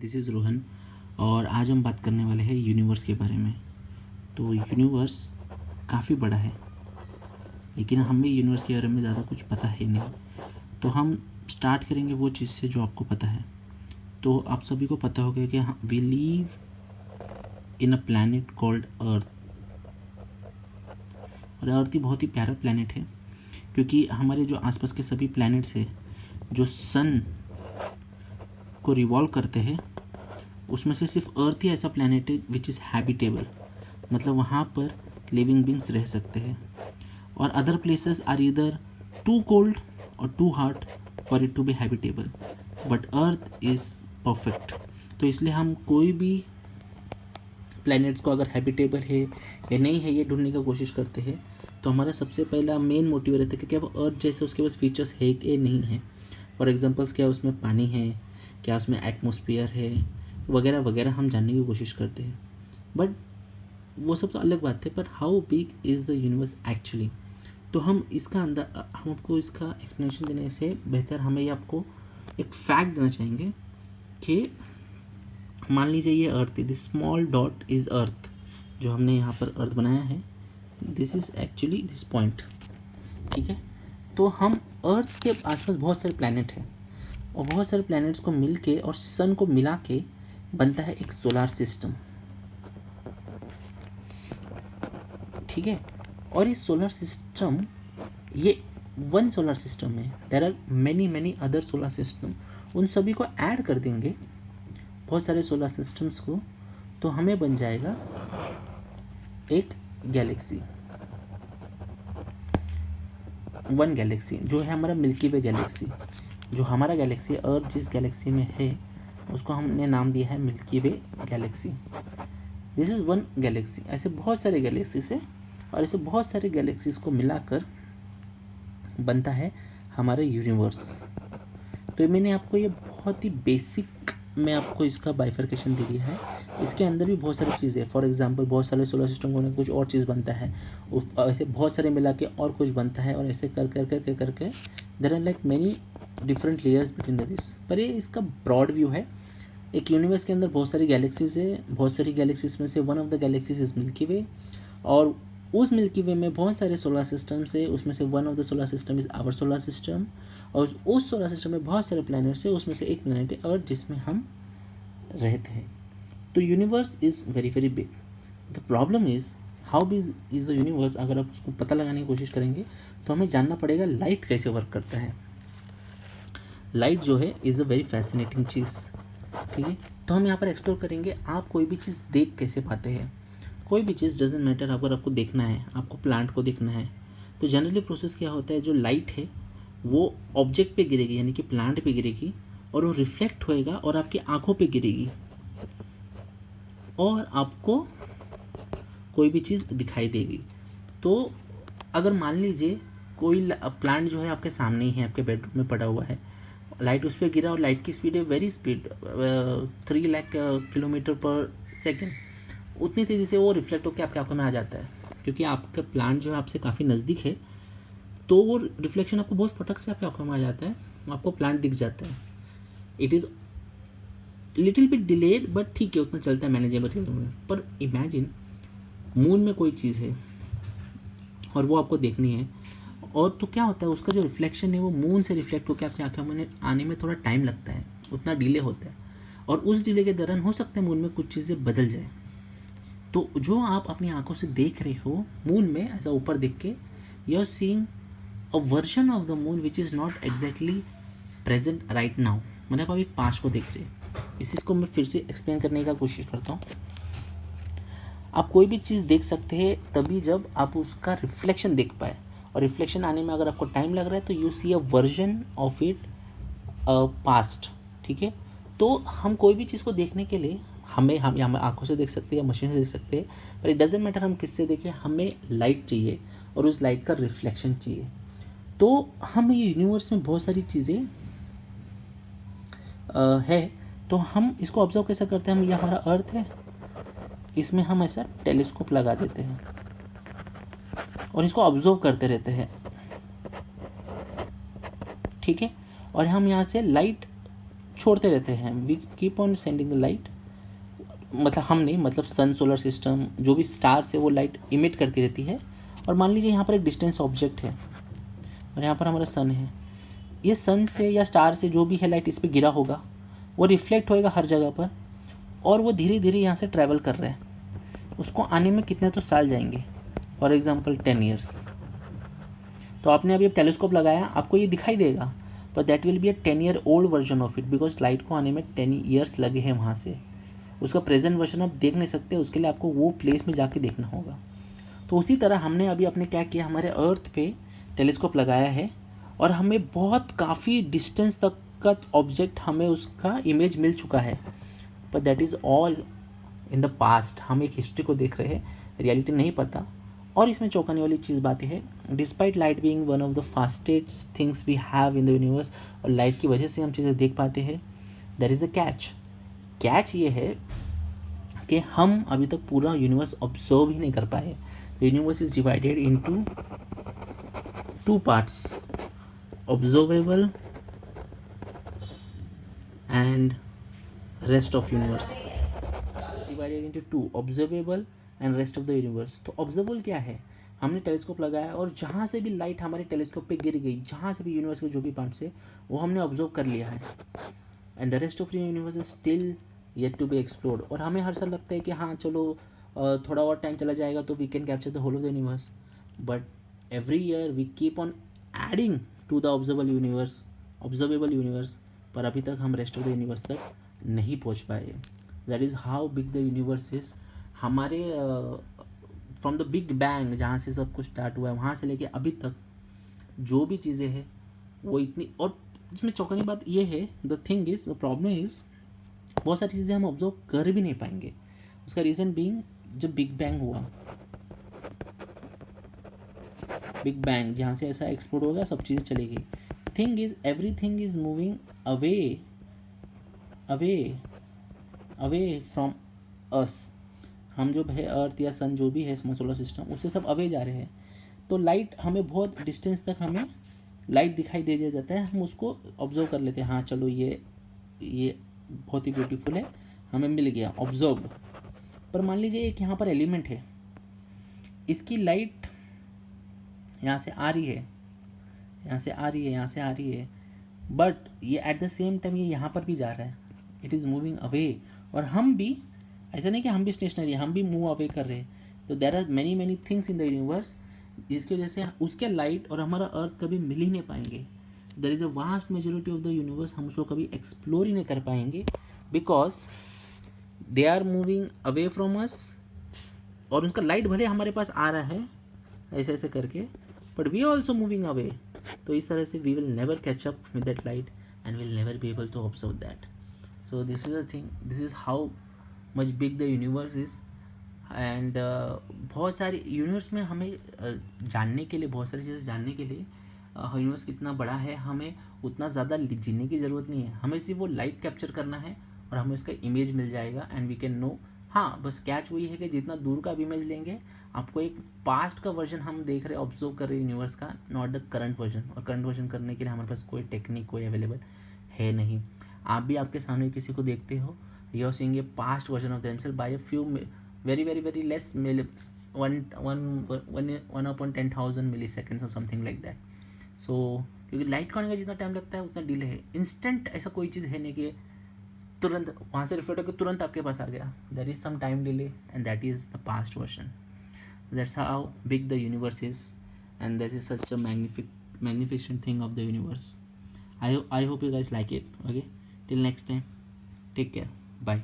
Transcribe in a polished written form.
This is Rohan और आज हम बात करने वाले हैं यूनिवर्स के बारे में। तो यूनिवर्स काफ़ी बड़ा है, लेकिन हमें यूनिवर्स के बारे में ज़्यादा कुछ पता है नहीं। तो हम स्टार्ट करेंगे वो चीज़ से जो आपको पता है। तो आप सभी को पता होगा कि we live in a planet called earth. और अर्थ ही बहुत ही प्यारा प्लैनेट है, क्योंकि हमारे जो आसपास के सभी प्लैनेट्स हैं जो सन को रिवॉल्व करते हैं, उसमें से सिर्फ अर्थ ही ऐसा प्लैनेट है विच इज़ हैबिटेबल, मतलब वहाँ पर लिविंग बींग्स रह सकते हैं। और other places are either too cold और too hot for it to be habitable, but earth is perfect. तो इसलिए हम कोई भी प्लैनेट्स को अगर हैबिटेबल है या नहीं है ये ढूंढने की कोशिश करते हैं, तो हमारा सबसे पहला मेन मोटिव रहता है कि क्या वो अर्थ जैसे उसके पास फीचर्स है कि नहीं है। फॉर एग्जांपल्स, क्या उसमें पानी है, क्या उसमें एटमॉस्फेयर है, वगैरह वगैरह हम जानने की कोशिश करते हैं। बट वो सब तो अलग बात है, पर how big is the universe actually. तो हम आपको इसका एक्सप्लेनेशन देने से बेहतर हमें ये आपको एक फैक्ट देना चाहेंगे कि मान लीजिए ये अर्थ है, दिस स्मॉल डॉट इज़ अर्थ। जो हमने यहाँ पर अर्थ बनाया है, this is actually this point, ठीक है। तो हम अर्थ के आसपास बहुत सारे प्लैनेट हैं, और बहुत सारे प्लैनेट्स को मिल के और सन को मिला के बनता है एक सोलार सिस्टम, ठीक है। और ये सोलार सिस्टम, ये वन सोलार सिस्टम है, there are many other solar system. उन सभी को ऐड कर देंगे, बहुत सारे सोलार सिस्टम्स को, तो हमें बन जाएगा एक गैलेक्सी, वन गैलेक्सी जो है हमारा मिल्की वे गैलेक्सी। जो हमारा गैलेक्सी अर्थ जिस गैलेक्सी में है उसको हमने नाम दिया है milky way Galaxy. This is one Galaxy. ऐसे बहुत सारे गैलेक्सीज है, और ऐसे बहुत सारे गैलेक्सीज को मिलाकर बनता है हमारा यूनिवर्स। तो मैंने आपको ये बहुत ही बेसिक में आपको इसका बाइफर्केशन दे दिया है। इसके अंदर भी बहुत सारी चीज़ें, फॉर एग्जांपल बहुत सारे सोलर सिस्टम होने कुछ और चीज़ बनता है, ऐसे बहुत सारे मिला के और कुछ बनता है, और ऐसे कर करके there are like many different layers between the this. पर ये इसका ब्रॉड व्यू है। एक यूनिवर्स के अंदर बहुत सारी गैलेक्सीज है, बहुत सारी गैलेक्सीज में से one of the galaxies is Milky Way, और उस मिल्की वे में बहुत सारे सोलर सिस्टम्स है, उसमें से one of the solar system is our solar system. और उस सोलर सिस्टम में बहुत सारे प्लैनेट्स है, उसमें से एक प्लैनेट है अर्थ जिसमें हम रहते हैं। तो universe is very big. The problem is how big is the universe. अगर आप उसको पता लगाने की कोशिश करेंगे तो हमें जानना पड़ेगा लाइट कैसे वर्क करता है। लाइट जो है इज़ अ वेरी फैसिनेटिंग चीज़, ठीक है। तो हम यहाँ पर एक्सप्लोर करेंगे आप कोई भी चीज़ देख कैसे पाते हैं। कोई भी चीज़ डजेंट मैटर, अगर आपको देखना है, आपको प्लांट को देखना है, तो जनरली प्रोसेस क्या होता है, जो लाइट है वो ऑब्जेक्ट पे गिरेगी, यानी कि प्लांट पे गिरेगी, और वो रिफ्लेक्ट होएगा और आपकी आंखों पे गिरेगी, और आपको कोई भी चीज़ दिखाई देगी। तो अगर मान लीजिए कोई प्लांट जो है आपके सामने ही है, आपके बेडरूम में पड़ा हुआ है, लाइट उस पर गिरा, और लाइट की स्पीड है वेरी स्पीड 3 लाख किलोमीटर पर सेकेंड, उतनी तेज़ी से वो रिफ्लेक्ट होकर आपके आंखों में आ जाता है। क्योंकि आपका प्लांट जो है आपसे काफ़ी नज़दीक है, तो वो रिफ्लेक्शन आपको बहुत फटक से आपके आंखों में आ जाता है, आपको प्लांट दिख जाता है। It is little bit delayed, but ठीक है, उतना चलता है मैनेजेबल में। पर इमेजिन मून में कोई चीज़ है और वो आपको देखनी है, और तो क्या होता है, उसका जो रिफ्लेक्शन है वो मून से रिफ्लेक्ट होकर आपकी आंखों में आने में थोड़ा टाइम लगता है, उतना डिले होता है, और उस डिले के दौरान हो सकता है मून में कुछ चीज़ें बदल जाए। तो जो आप अपनी आंखों से देख रहे हो मून में, ऐसा ऊपर देख के, you are seeing a version of the moon which is not exactly present right now. मतलब आप एक पास्ट को देख रहे हैं। इस चीज़ को मैं फिर से एक्सप्लेन करने का कोशिश करता हूँ। आप कोई भी चीज़ देख सकते हैं तभी जब आप उसका रिफ्लेक्शन देख पाए, और रिफ्लेक्शन आने में अगर आपको टाइम लग रहा है तो you see a version of it past, ठीक है। तो हम कोई भी चीज़ को देखने के लिए हम आंखों से देख सकते हैं या मशीन से देख सकते हैं, पर इट डजेंट मैटर हम किससे देखें, हमें लाइट चाहिए और उस लाइट का रिफ्लेक्शन चाहिए। तो हम ये यूनिवर्स में बहुत सारी चीज़ें है, तो हम इसको ऑब्जर्व कैसे करते हैं। हम ये हमारा अर्थ है, इसमें हम ऐसा टेलीस्कोप लगा देते हैं और इसको ऑब्जर्व करते रहते हैं, ठीक है। और हम यहाँ से लाइट छोड़ते रहते हैं, we keep on sending the light, मतलब हम नहीं, मतलब सन, सोलर सिस्टम, जो भी स्टार्स है वो लाइट इमिट करती रहती है। और मान लीजिए यहाँ पर एक डिस्टेंस ऑब्जेक्ट है और यहाँ पर हमारा सन है, ये सन से या स्टार से जो भी है लाइट इस पर गिरा होगा, वो रिफ्लेक्ट होएगा हर जगह पर, और वो धीरे धीरे यहाँ से ट्रैवल कर रहे हैं। उसको आने में कितने तो साल जाएंगे, फॉर एग्जांपल 10 ईयर्स। तो आपने अभी टेलीस्कोप लगाया, आपको ये दिखाई देगा, पर that will be a 10 year old version of it, because light को आने में 10 ईयर्स लगे हैं वहाँ से। उसका प्रेजेंट वर्जन आप देख नहीं सकते, उसके लिए आपको वो प्लेस में जाके देखना होगा। तो उसी तरह हमने अभी अपने क्या किया, हमारे अर्थ पे टेलीस्कोप लगाया है और हमें बहुत काफ़ी डिस्टेंस तक का ऑब्जेक्ट, हमें उसका इमेज मिल चुका है, पर that is all in the past. हम एक हिस्ट्री को देख रहे हैं, रियलिटी नहीं पता। और इसमें चौंकाने वाली चीज़ बात है, despite light being one of the fastest things we have in the universe, और लाइट की वजह से हम चीज़ें देख पाते हैं, there is a catch. Catch ये है कि हम अभी तक पूरा यूनिवर्स ऑब्जर्व ही नहीं कर पाए। The universe is divided into 2 parts, observable and rest of universe, divided into 2, observable and rest of the universe. तो ऑब्जर्वेबल क्या है, हमने टेलीस्कोप लगाया और जहाँ से भी लाइट हमारे टेलीस्कोप पे गिर गई, जहाँ से भी यूनिवर्स के जो भी पार्ट्स है वो हमने ऑब्जर्व कर लिया है, and the rest of the universe is still yet to be explored. और हमें हर साल लगता है कि हाँ चलो थोड़ा और टाइम चला जाएगा तो we can capture the whole of the universe, but every year we keep on adding to the observable universe, पर अभी तक हम रेस्ट ऑफ द यूनिवर्स तक नहीं पहुंच पाए। That is how big the universe is. हमारे फ्रॉम द बिग बैंग, जहाँ से सब कुछ स्टार्ट हुआ है, वहाँ से लेके अभी तक जो भी चीज़ें हैं वो इतनी, और इसमें चौंकाने की बात ये है, the thing is, the problem is, बहुत सारी चीज़ें हम ऑब्जर्व कर भी नहीं पाएंगे। उसका रीज़न बीइंग, जब बिग बैंग हुआ, बिग बैंग जहाँ से ऐसा एक्सप्लोड होगा, सब चीज़ें चली गई। Thing is, everything is moving away away away from अस। हम जो है अर्थ या सन जो भी है सोलर सिस्टम, उससे सब अवे जा रहे हैं। तो लाइट हमें बहुत डिस्टेंस तक हमें लाइट दिखाई दे जाता है, हम उसको ऑब्जर्व कर लेते हैं, हाँ चलो ये बहुत ही ब्यूटीफुल है, हमें मिल गया, ऑब्जर्व। पर मान लीजिए एक यहाँ पर एलिमेंट है, इसकी लाइट यहाँ से आ रही है, यहाँ से आ रही है, यहाँ से आ रही है, बट ये एट द सेम टाइम ये यहाँ पर भी जा रहा है, इट इज़ मूविंग अवे। और हम भी, ऐसा नहीं कि हम भी स्टेशनरी, हम भी मूव अवे कर रहे हैं। तो there are many things in the universe, जिसकी वजह से उसके लाइट और हमारा अर्थ कभी मिल ही नहीं पाएंगे। There is a vast majority of the universe, हम उसको कभी एक्सप्लोर ही नहीं कर पाएंगे, because they are moving away from us. और उसका लाइट भले हमारे पास आ रहा है ऐसे ऐसे करके, but we are also moving away. तो इस तरह से we will never catch up with that light and will never be able to observe that. So this is a thing, this is how much big the universe is. And बहुत सारी universe में हमें जानने के लिए, बहुत सारी चीज़ें जानने के लिए, यूनिवर्स कितना बड़ा है, हमें उतना ज़्यादा जीने की ज़रूरत नहीं है, हमें सिर्फ वो लाइट कैप्चर करना है और हमें उसका इमेज मिल जाएगा एंड वी कैन नो। हाँ, बस कैच वही है कि जितना दूर का भी इमेज लेंगे, आपको एक पास्ट का वर्जन हम देख रहे, ऑब्जर्व कर रहे हैं यूनिवर्स का, नॉट द करंट वर्जन। और करंट वर्जन करने के लिए हमारे पास कोई टेक्निक कोई अवेलेबल है नहीं। आप भी आपके सामने किसी को देखते हो, you are seeing a past version of themselves by a few very less one upon 10,000 milliseconds or something like that. So क्योंकि लाइट को आने का जितना टाइम लगता है उतना डिले है। इंस्टेंट ऐसा कोई चीज़ है नहीं कि तुरंत वहाँ से रिफ्लेक्ट होकर तुरंत आपके पास आ गया। There is some time delay and that is the past version. That's how big the universe is and this is such a magnificent thing of the universe. I hope you guys like it. Okay, till next time, take care, bye.